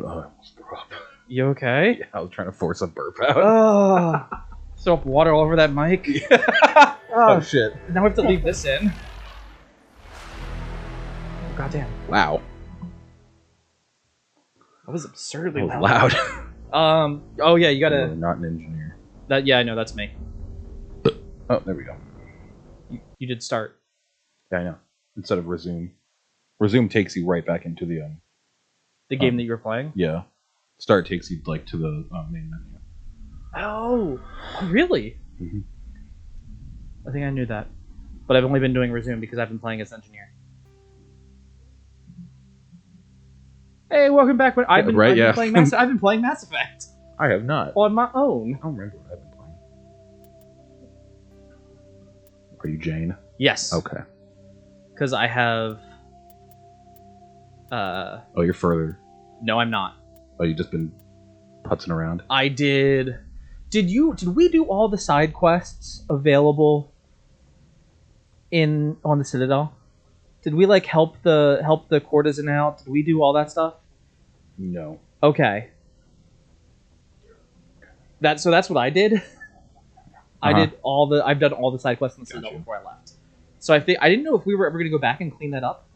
almost threw up. You okay? Yeah, I was trying to force a burp out. Oh, throw up water all over that mic. Oh shit! Now we have to leave this in. Goddamn! Wow, That was absurdly that was loud. Oh yeah, you gotta. You're not an engineer. That yeah, I know that's me. Oh, there we go. You did start. Yeah, I know. Instead of resume takes you right back into the game that you were playing. Yeah, start takes you like to the main menu. Oh, really? Mm-hmm. I think I knew that, but I've only been doing resume because I've been playing as engineer. Hey, welcome back. I've been playing Mass Effect. I have not. On my own. I don't remember what I've been playing. Are you Jane? Yes. Okay. Because I have. Oh, you're further. No, I'm not. Oh, you've just been putzing around. I did. Did we do all the side quests available on the Citadel? Did we like help the courtesan out? Did we do all that stuff? No. Okay. That's what I did. I've done all the side quests in the Citadel before I left. So I didn't know if we were ever going to go back and clean that up.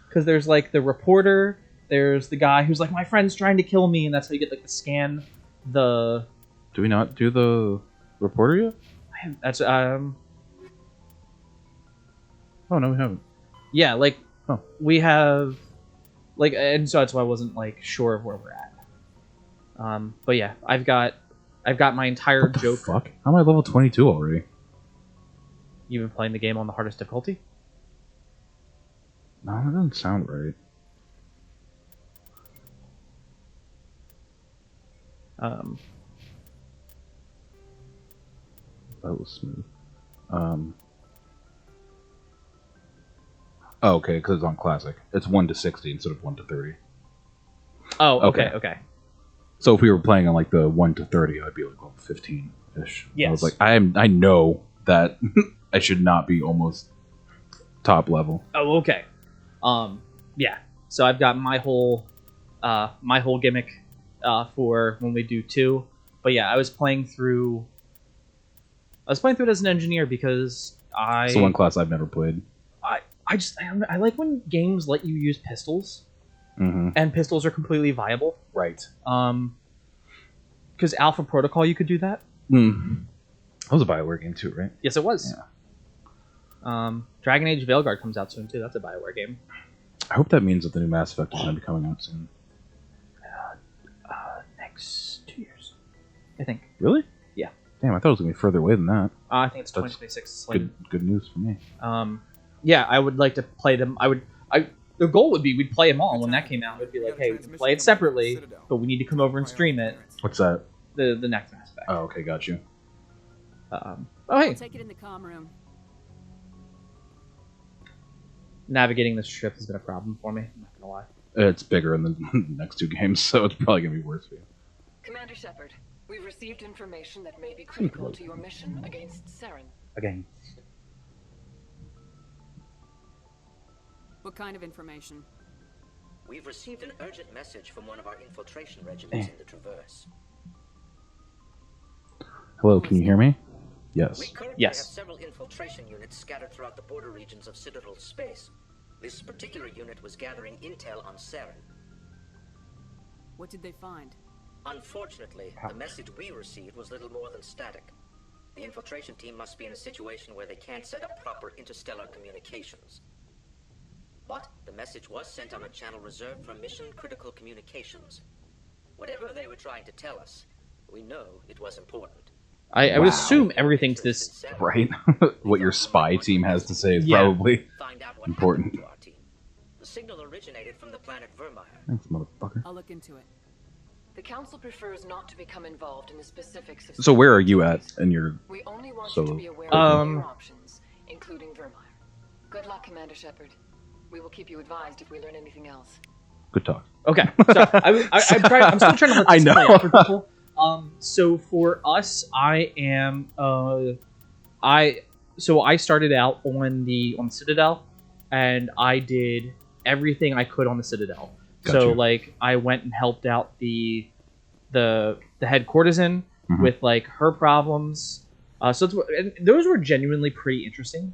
Because there's like the reporter, there's the guy who's like, my friend's trying to kill me, and that's how you get like the scan. Do we not do the reporter yet? That's Oh no, we haven't. Yeah, like we have, like, and so that's why I wasn't like sure of where we're at. But yeah, I've got my entire what the Joker. Fuck? How am I level 22 already? You've been playing the game on the hardest difficulty? No, that doesn't sound right. That was smooth. Oh, okay, because it's on classic. It's 1 to 60 instead of 1 to 30. Oh, okay. So if we were playing on like the 1 to 30, I'd be like level 15-ish. Yes. I was like, I know that I should not be almost top level. Oh, okay. Yeah. So I've got my whole gimmick for when we do 2. But yeah, I was playing through it as an engineer because It's the one class I've never played. I like when games let you use pistols, mm-hmm. and pistols are completely viable. Right. Because Alpha Protocol, you could do that. Mm. That was a BioWare game too, right? Yes, it was. Yeah. Dragon Age Veilguard comes out soon too. That's a BioWare game. I hope that means that the new Mass Effect is going to be coming out soon. Next 2 years, I think. Really? Yeah. Damn, I thought it was going to be further away than that. I think it's 2026. Good news for me. Yeah, I would like to play them. The goal would be we'd play them all when that came out. It'd be like, hey, we can play it separately, but we need to come over and stream it. What's that? The next Mass Effect. Oh, okay, got you. Oh, hey. I'll take it in the comm room. Navigating this ship has been a problem for me. I'm not gonna lie. It's bigger in the next 2 games, so it's probably going to be worse for you. Commander Shepard, we've received information that may be critical to your mission against Saren. Again. What kind of information? We've received an urgent message from one of our infiltration regiments in the Traverse. Hello, can you hear me? Yes. We currently Yes. have several infiltration units scattered throughout the border regions of Citadel space. This particular unit was gathering intel on Saren. What did they find? Unfortunately, the message we received was little more than static. The infiltration team must be in a situation where they can't set up proper interstellar communications. But the message was sent on a channel reserved for mission-critical communications. Whatever they were trying to tell us, we know it was important. I would assume everything to this... Right? What your spy team has to say is Yeah. probably Find out what important. happened to our team. The signal originated from the planet Vermeer. Thanks, motherfucker. I'll look into it. The Council prefers not to become involved in the specifics of... So where are you at in your... We only want So, you to be aware of all your um, options, including Vermeer. Good luck, Commander Shepard. We will keep you advised if we learn anything else. Good talk. Okay, so I'm still trying to let I this know. play out for people. So for us, I am I started out on the Citadel, and I did everything I could on the Citadel. Gotcha. So like I went and helped out the head courtesan with like her problems. And those were genuinely pretty interesting.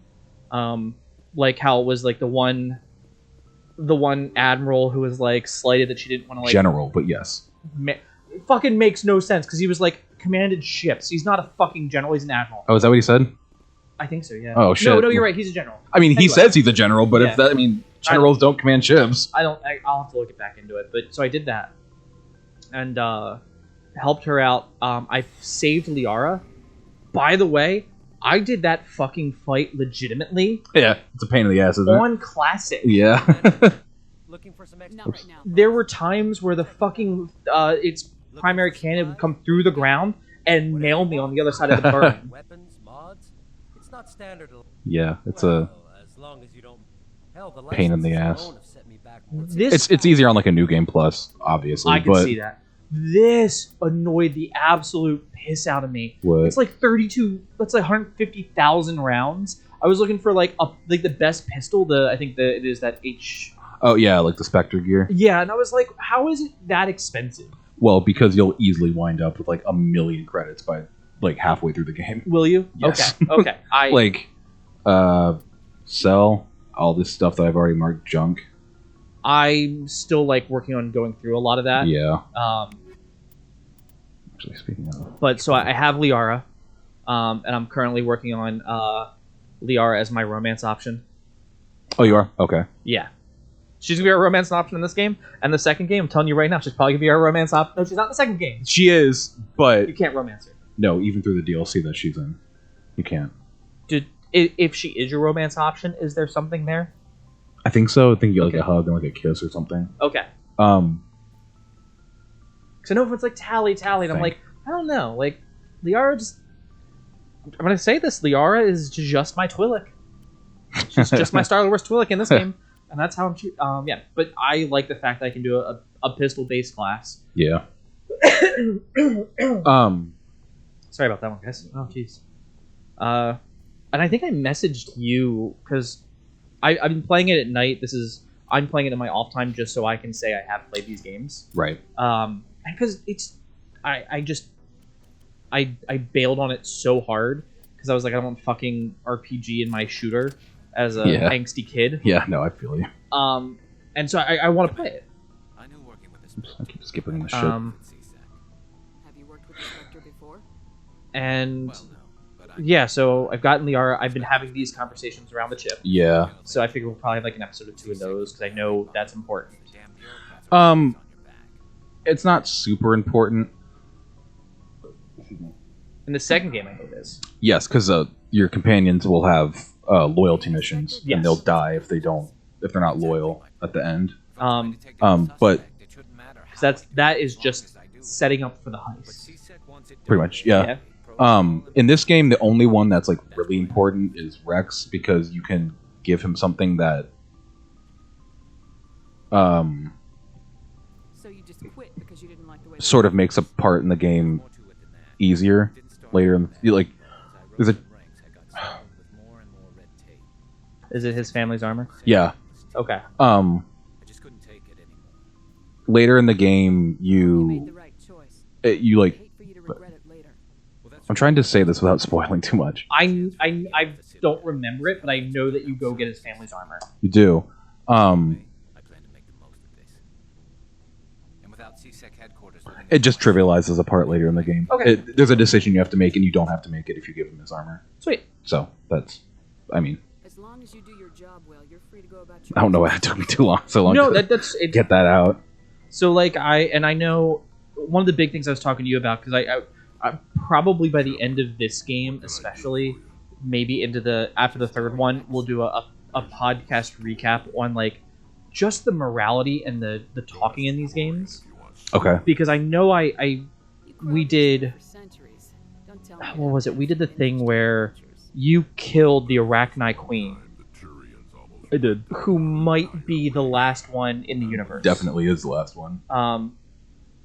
Like how it was like the one admiral who was like slighted that she didn't want to like general, but yes, it fucking makes no sense because he was like commanded ships. He's not a fucking general. He's an admiral. Oh, is that what he said? I think so. Yeah. Oh shit. No, you're right. He's a general. I mean, he Anyway. says he's a general, but Yeah. if that, I mean, generals don't command ships. I'll have to look it back into it. But so I did that, and helped her out. I saved Liara. By the way, I did that fucking fight legitimately Yeah, it's a pain in the ass, isn't it? on classic. Yeah. Looking for some Not right now. There were times where the fucking its primary cannon would come through the ground and nail me on the other side of the burn. Weapons, mods. It's not standard. Yeah, it's a as long as you don't. Hell, the pain in the licenses ass. alone have set me back more than- This it's easier on like a new game plus, obviously. I can but see that. This annoyed the absolute piss out of me. What? It's like 32. That's like 150,000 rounds. I was looking for like the best pistol. It is that H. Oh yeah, like the Spectre gear. Yeah, and I was like, how is it that expensive? Well, because you'll easily wind up with like 1 million credits by like halfway through the game. Will you? Yes. Okay. Like, sell all this stuff that I've already marked junk. I'm still like working on going through a lot of that. Yeah. Um, Actually, speaking of, but so I have Liara, and I'm currently working on Liara as my romance option. oh, you are okay. Yeah. She's gonna be our romance option in this game, and the second game, I'm telling you right now, she's probably gonna be our romance option. No, she's not in the second game. She is, but You can't romance her. no, even through the DLC that she's in, you can't. If she is your romance option, is there something there? I think so. I think you get like Okay. a hug and like a kiss or something. Okay. Because I know if it's like Tally, and I'm Thank- like, I don't know. Like, Liara just... I'm gonna say this, Liara is just my Twi'lek. She's just my Star Wars Twi'lek in this game. And that's how I'm... yeah, but I like the fact that I can do a pistol-based class. Yeah. Sorry about that one, guys. Oh, jeez. And I think I messaged you because I've been playing it at night. I'm playing it in my off time just so I can say I have played these games. Right. And because I bailed on it so hard because I was like, I don't want fucking RPG in my shooter as a angsty kid. Yeah. No, I feel you. And so I want to play it. I knew working with this I keep skipping the shit. Have you worked with the Spectre before? And yeah, so I've gotten Liara. I've been having these conversations around the chip. Yeah. So I figure we'll probably have like an episode or two of those because I know that's important. It's not super important. In the second game, I know this. Yes, because your companions will have loyalty missions, Yes. and they'll die if they're not loyal at the end. Because But that is just setting up for the heist. pretty much, yeah. In this game, the only one that's like really important is Rex because you can give him something that So you just quit because you didn't like the way sort of makes a part in the game easier later. There's a Is it his family's armor? yeah. Okay. Later in the game, You made the right choice. you like. Hate for you to regret it later. I'm trying to say this without spoiling too much. I don't remember it, but I know that you go get his family's armor. You do. I plan to make the most of this. And without CSEC headquarters, It just trivializes a part later in the game. Okay. There's a decision you have to make, and you don't have to make it if you give him his armor. Sweet. So that's, I mean, As long as you do your job well, you're free to go about your I don't know why it took me so long No, to that's it. get that out. So like I know one of the big things I was talking to you about because I probably by the end of this game, especially maybe after the third one, we'll do a podcast recap on like just the morality and the talking in these games. Okay. Because I know we did. For centuries. Don't tell me What was it? We did the thing where you killed the Arachni Queen. I did. Who might be the last one in the universe. Definitely is the last one.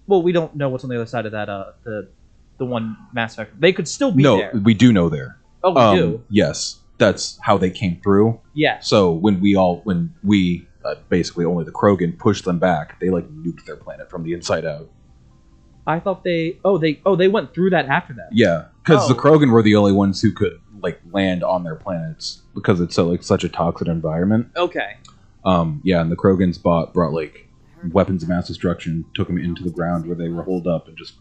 Well, we don't know what's on the other side of that. The one Mass Effect. They could still be No, there. we do know there. Oh, we do. Yes, that's how they came through. Yeah. So when we basically only the Krogan pushed them back. They like nuked their planet from the inside out. I thought they went through that after that. Yeah, because the Krogan were the only ones who could like land on their planets because it's such a toxic environment. Okay. Yeah, and the Krogans brought like weapons of mass destruction, took them into the ground where they were holed up, and just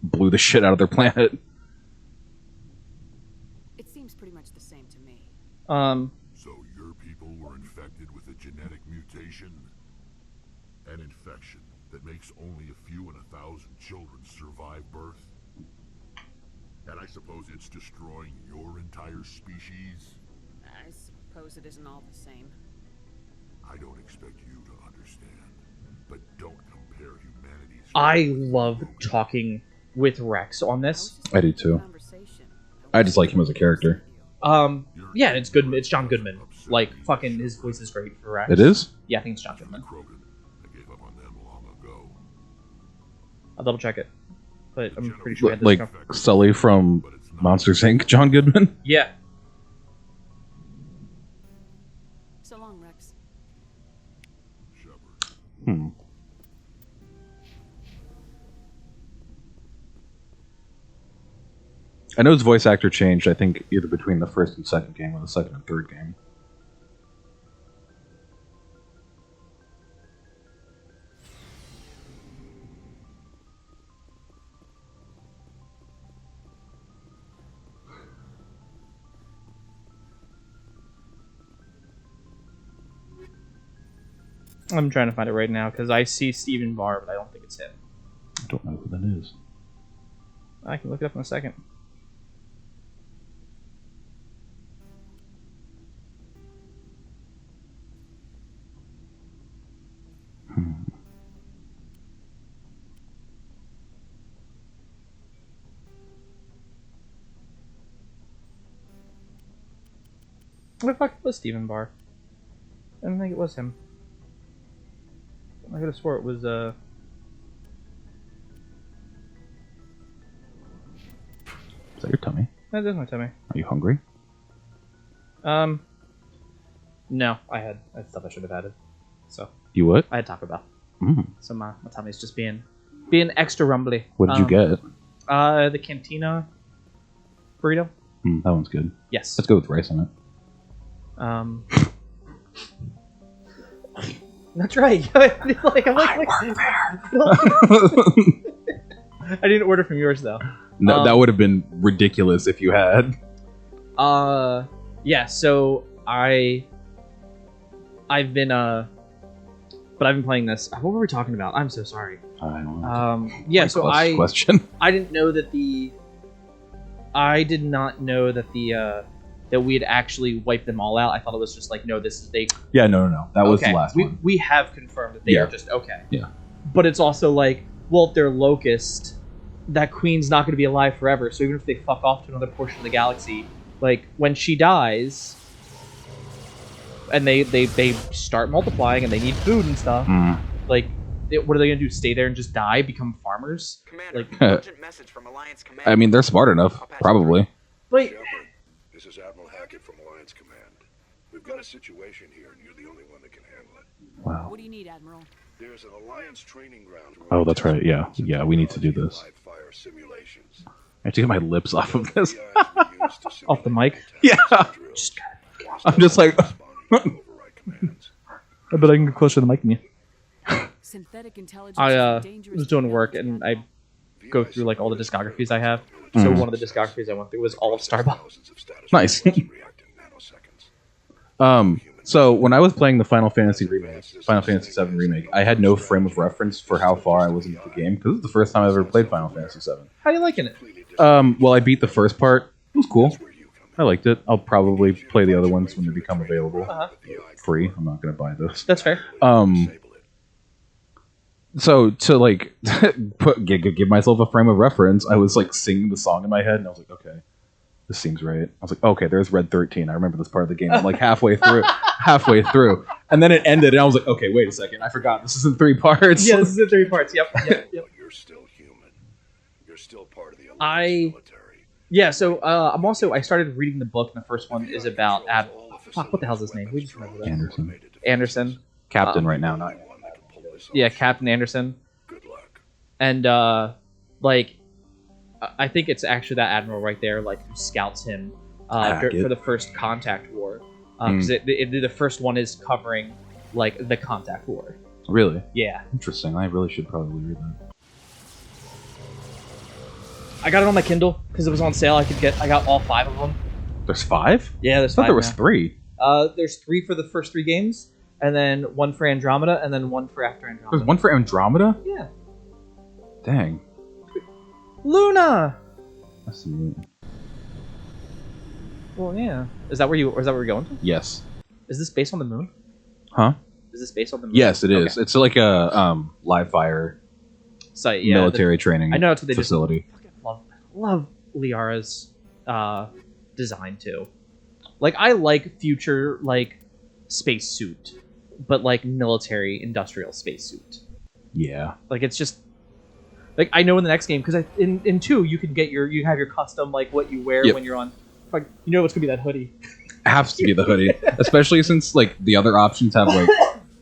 blew the shit out of their planet. It seems pretty much the same to me. So your people were infected with a genetic mutation? An infection that makes only a few in 1,000 children survive birth? And I suppose it's destroying your entire species? I suppose it isn't all the same. I don't expect you to understand, but don't compare humanity's... I love talking with Rex on this. I do too. I just like him as a character. Yeah, it's good. It's John Goodman. Like, fucking, his voice is great for Rex. It is? Yeah, I think it's John Goodman. I gave up on them long ago. I'll double check it, but I'm pretty sure I had this Like confirmed. Sully from Monsters Inc. John Goodman. Yeah. So long, Rex. Shepard. I know his voice actor changed, I think, either between the first and second game or the second and third game. I'm trying to find it right now because I see Stephen Barr, but I don't think it's him. I don't know who that is. I can look it up in a second. What the fuck was Stephen Barr? I don't think it was him. I could have swore it was, Is that your tummy? That is my tummy. Are you hungry? No, I had stuff I should have added. So, You what? I had Taco Bell. Mm. So my tummy's just being extra rumbly. What did you get? The Cantina burrito. That one's good. Yes. Let's go with rice on it. That's right. I didn't order from yours though. No, that would have been ridiculous if you had. Yeah. So I've been playing this. What were we talking about? I'm so sorry. I don't know. Yeah. So question. I didn't know that I did not know that that we had actually wiped them all out. I thought it was just like, no, this is they. Yeah, no. That was the last one. We have confirmed that they are just okay. Yeah. But it's also like, well, if they're Locust, that queen's not going to be alive forever. So even if they fuck off to another portion of the galaxy, like when she dies, and they start multiplying and they need food and stuff, like what are they going to do? Stay there and just die? Become farmers? Commander, Like, urgent message from Alliance Command. I mean, they're smart enough, probably. Wait. Shepard, this is Admiral Hackett from Alliance Command. We've got a situation here, and you're the only one that can handle it. Wow. What do you need, Admiral? There's an Alliance training ground. Oh, that's right. Yeah, we need to do this. Live fire simulations. I have to get my lips off of this. Off the mic? Yeah. I'm just like. I bet I can get closer to the mic than you. Synthetic intelligence. I is a dangerous was doing thing work to and I go through like all the discographies I have. So one of the discographies I went through was all of Starbucks. Nice. So when I was playing the Final Fantasy VII remake, I had no frame of reference for how far I was into the game because it's the first time I ever played Final Fantasy VII. How are you liking it? Well, I beat the first part. It was cool. I liked it. I'll probably play the other ones when they become available. Free. I'm not going to buy those. That's fair. So to like give myself a frame of reference, I was like singing the song in my head, and I was like, okay, this seems right. I was like, okay, there's Red 13. I remember this part of the game. I'm like halfway through, and then it ended, and I was like, okay, wait a second, I forgot this is in 3 parts. Yeah, this is in 3 parts. Yep. You're still human. You're still part of the Alliance military. Yeah. So I started reading the book, and the first one is about what the hell's his name? We just remember that. Anderson. Anderson. Captain right now, not. Anyone that can pull this off. Yeah, Captain Anderson. Good luck. And like, I think it's actually that admiral right there, like who scouts him for the first Contact War, because the first one is covering like the Contact War. Really? Yeah. Interesting. I really should probably read that. I got it on my Kindle because it was on sale. I got all 5 of them. There's 5? Yeah, there's I thought 5 there was now. 3. There's 3 for the first 3 games, and then 1 for Andromeda, and then 1 for after Andromeda. There's 1 for Andromeda? Yeah. Dang. Luna. That's neat. Well, yeah. Is that where we're going to? Yes. Is this based on the moon? Huh? Is this based on the moon? Yes, it is. Okay. It's like a live fire Site, yeah, military training I know that's what they facility. love Liara's design too. Like, I like future like spacesuit, but like military industrial spacesuit. Yeah. Like, it's just like, I know in the next game, because in 2 you can get you have your custom like what you wear when you're on. Like, you know what's gonna be that hoodie. Has to be the hoodie, especially since like the other options have like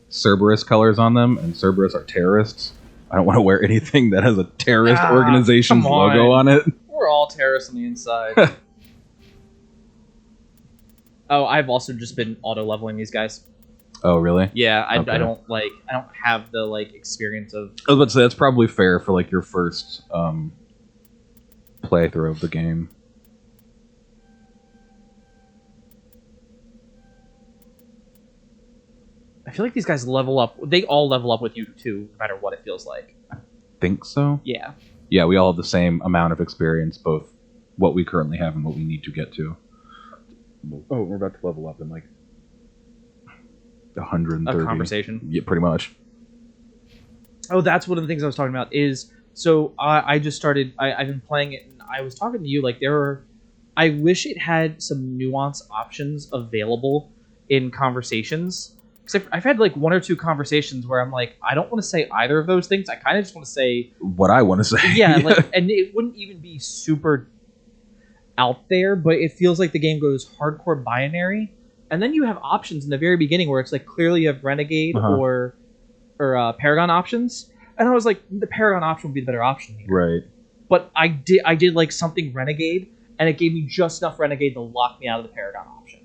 Cerberus colors on them, and Cerberus are terrorists. I don't want to wear anything that has a terrorist organization's come on. logo on it. We're all terrorists on the inside. Oh, I've also just been auto leveling these guys. Oh, really? Yeah, I Okay. don't have the like experience of. I was about to say that's probably fair for like your first playthrough of the game. I feel like these guys level up. They all level up with you too, no matter what it feels like. Think so? Yeah. Yeah, we all have the same amount of experience, both what we currently have and what we need to get to. Oh, we're about to level up in like 130. A conversation. Yeah, pretty much. Oh, that's one of the things I was talking about. Is so I just started. I've been playing it, and I was talking to you. Like, I wish it had some nuance options available in conversations. Because I've had like 1 or 2 conversations where I'm like, I don't want to say either of those things. I kind of just want to say What I want to say. yeah, like, and it wouldn't even be super out there, but it feels like the game goes hardcore binary, and then you have options in the very beginning where it's like clearly you have Renegade or Paragon options, and I was like, the Paragon option would be the better option here. Right. But I did like something Renegade, and it gave me just enough Renegade to lock me out of the Paragon option.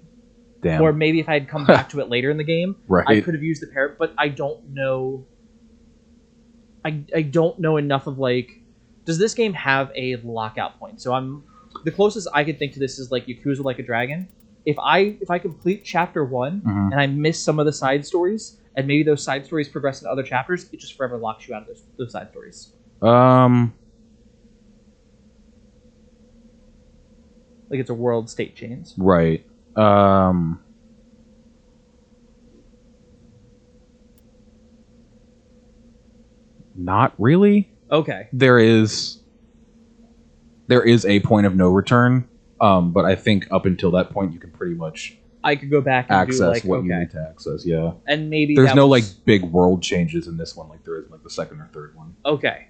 Damn. Or maybe if I had come back to it later in the game, Right. I could have used the Paragon, but I don't know. I don't know enough of like, does this game have a lockout point? So the closest I could think to this is like Yakuza Like a Dragon. If I complete chapter 1 and I miss some of the side stories, and maybe those side stories progress into other chapters, it just forever locks you out of those side stories. Like, it's a world state chains. Right. Not really. Okay. There is a point of no return, but I think up until that point you can pretty much I could go back and access do like, what okay. you need to access. Yeah. And maybe There's that no was- like big world changes in this one like there is in like the second or third one. Okay.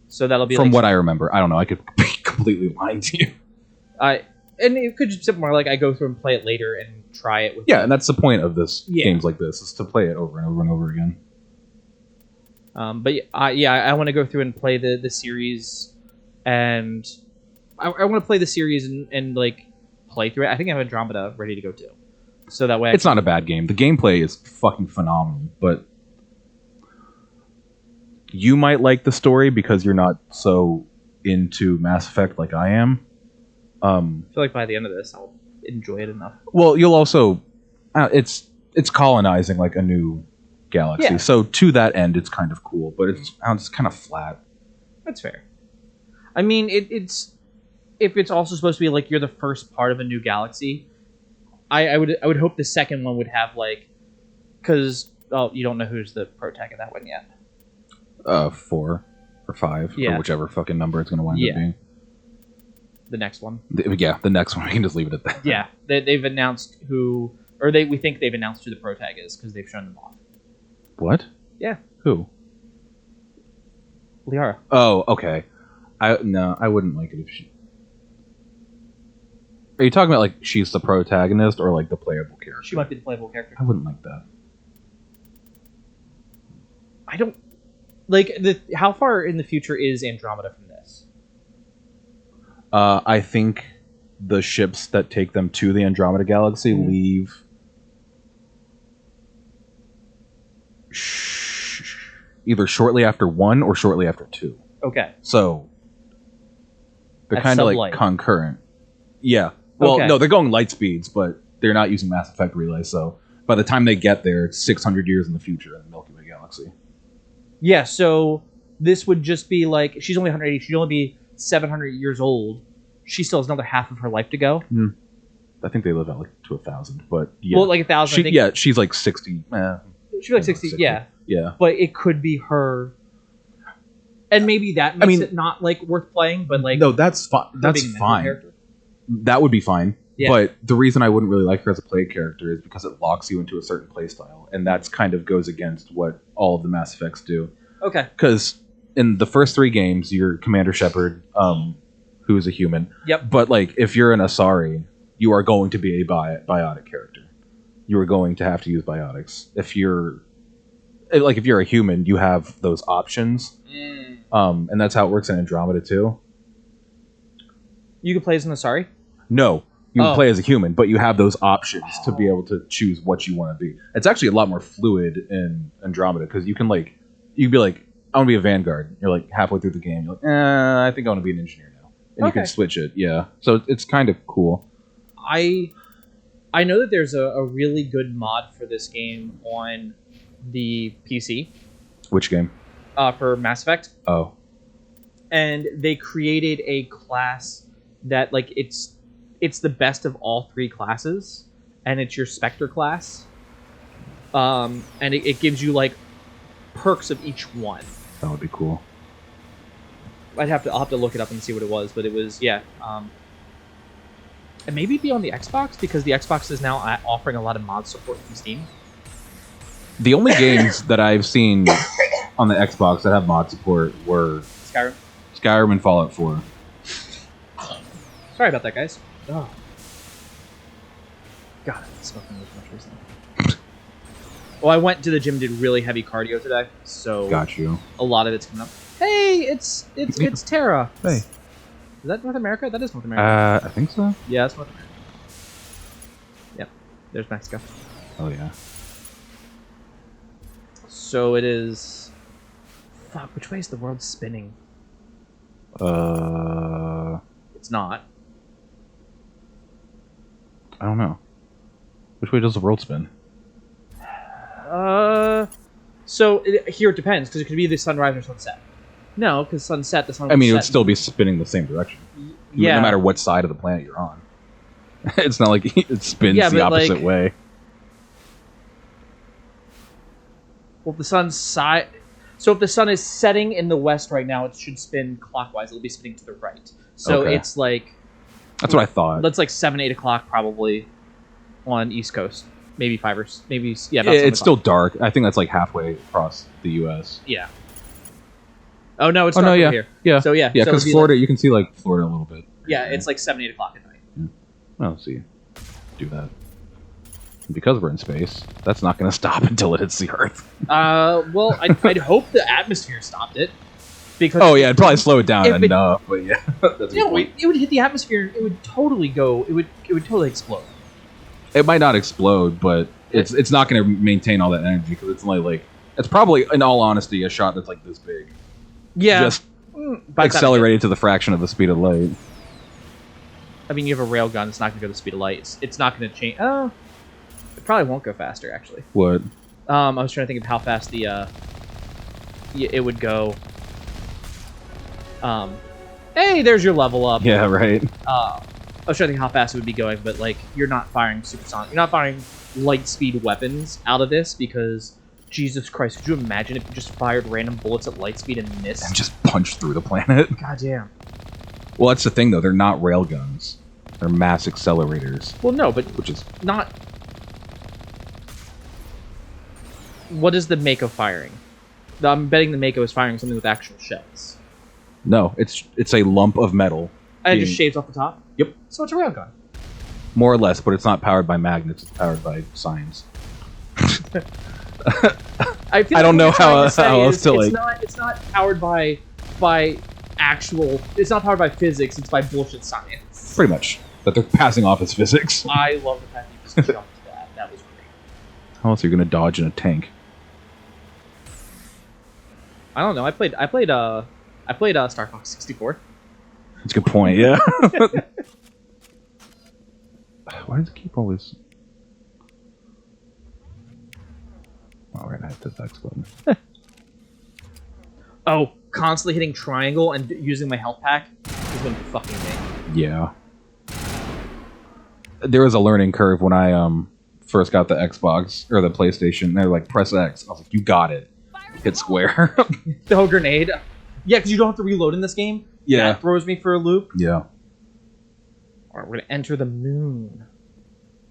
So that'll be From like, what I remember. I don't know. I could be completely lying to you. and it could just be more like I go through and play it later and try it with Yeah, and that's the point of this Yeah. games like this is to play it over and over and over again. But I want to go through and play the series, and I want to play the series and like play through it. I think I have Andromeda ready to go too, so that way It's not a bad game. The gameplay is fucking phenomenal, but you might like the story because you're not so into Mass Effect like I am. I feel like by the end of this, I'll enjoy it enough. Well, you'll also it's colonizing like a new galaxy. Yeah. So to that end, it's kind of cool, but it's kind of flat. That's fair. I mean, it's if it's also supposed to be like you're the first part of a new galaxy. I would hope the second one would have like, because you don't know who's the protag in that one yet. 4 or 5 Yeah. or whichever fucking number it's going to wind Yeah. up being. The next one. The next one. We can just leave it at that. Yeah, they've announced who, or we think they've announced who the protag is because they've shown them off. What? Yeah, Who? Liara. Oh, okay. I wouldn't like it if she. Are you talking about like she's the protagonist or like the playable character? She might be the playable character. I wouldn't like that. I don't like how far in the future is Andromeda from this? I think the ships that take them to the Andromeda galaxy leave either shortly after 1 or shortly after 2. Okay. So they're At kind of sublight. like concurrent. Yeah. Well, Okay. no, they're going light speeds, but they're not using Mass Effect relay. So by the time they get there, it's 600 years in the future in the Milky Way galaxy. Yeah, so this would just be like she's only 180. She'd only be 700 years old. She still has another half of her life to go. I think they live out like to 1,000, but yeah. Well, like 1,000. She, I think. yeah, she's like 60. She's like 60. Yeah, Yeah. but it could be her. And maybe that makes it not like worth playing, but like No, that's fine. her That's being a mentor fine. character. That would be fine. Yeah. But the reason I wouldn't really like her as a play character is because it locks you into a certain playstyle, and that's kind of goes against what all of the Mass Effects do. Okay. Because in the first 3 games, you're Commander Shepard, who is a human. Yep. But like, if you're an Asari, you are going to be a biotic character. You are going to have to use biotics. If you're a human, you have those options. And that's how it works in Andromeda too. You can play as an Asari. No, you can Oh. play as a human, but you have those options to be able to choose what you want to be. It's actually a lot more fluid in Andromeda because you can like, you can be like, I want to be a Vanguard. You're like halfway through the game, you're like, I think I want to be an engineer now, and you Okay. can switch it. Yeah, so it's kind of cool. I know that there's a really good mod for this game on the PC Which game? for Mass Effect, Oh, and they created a class that like it's the best of all 3 classes, and it's your Spectre class, and it gives you like perks of each one. that would be cool. I'll have to look it up and see what it was, but it was and maybe it'd be on the Xbox because the Xbox is now offering a lot of mod support from Steam. The only games that I've seen on the Xbox that have mod support were Skyrim and Fallout 4. Sorry about that, guys. Oh. God, I've been smoking way too much recently. Well, I went to the gym, did really heavy cardio today, so Got you. a lot of it's coming up. Hey, it's Terra. Hey. Is that North America? That is North America. I think so. Yeah, that's North America. Yep, there's Mexico. Oh yeah. So it is. Fuck, which way is the world spinning? It's not. I don't know. Which way does the world spin? Here it depends, because it could be the sunrise or sunset. No, because sunset, the sun. I mean, it would set. still be spinning the same direction. Yeah. No matter what side of the planet you're on. It's not like it spins Yeah, the but, opposite like- way. Well, if the sun's side. So if the sun is setting in the west right now, it should spin clockwise. It'll be spinning to the right. So Okay. it's like That's what I thought. that's like 7, 8 o'clock probably on East Coast. Maybe 5 or maybe about It's 7 still o'clock. dark. I think that's like halfway across the U.S. Yeah. Oh no, it's Oh dark no, over yeah, here. yeah, So yeah, yeah. so Because it'd be Florida, like- you can see like Florida a little bit. yeah, it's like 7, 8 o'clock at night. Well, see, do that. Because we're in space, that's not going to stop until it hits the Earth. Well, I'd hope the atmosphere stopped it, because Oh yeah, it'd probably slow it down If it- enough, but yeah, that's a good no, point. it would hit the atmosphere. It would totally go. It would totally explode. It might not explode, but it's not going to maintain all that energy because it's only like it's probably, in all honesty, a shot that's like this big. Yeah, Just by the time accelerated to the fraction of the speed of light. I mean, you have a railgun. It's not going to go the speed of light. It's not going to change. Oh, it probably won't go faster. Actually, What? I was trying to think of how fast the it would go. Hey, there's your level up. Yeah, right. I was trying to think how fast it would be going, but like you're not firing supersonic. You're not firing light speed weapons out of this because Jesus Christ, could you imagine if you just fired random bullets at light speed and missed? And just punch through the planet. God damn. Well, that's the thing, though. They're not railguns. They're mass accelerators, Well, no, but which is not. What is the Mako firing? I'm betting the Mako is firing something with actual shells. no. It's a lump of metal, And it just being- shaves off the top? Yep. So it's a railgun. more or less, but it's not powered by magnets. It's powered by science. I feel I don't know what we're trying how- to say how else is to, it's like- It's not powered by actual. It's not powered by physics. It's by bullshit science. Pretty much. That they're passing off as physics. I love the fact that you just jumped to that. That was great. How else are you going to dodge in a tank? I don't know. I played Star Fox 64. That's a good point, yeah. Why does it keep always... Oh, we're gonna hit the X button. Oh, constantly hitting triangle and using my health pack is gonna be fucking me. Yeah. There was a learning curve when I first got the Xbox, or the PlayStation. They're like, press X. I was like, you got it. Hit square. The whole grenade. Yeah, because you don't have to reload in this game. Yeah. That throws me for a loop. Yeah. Alright, we're gonna enter the moon.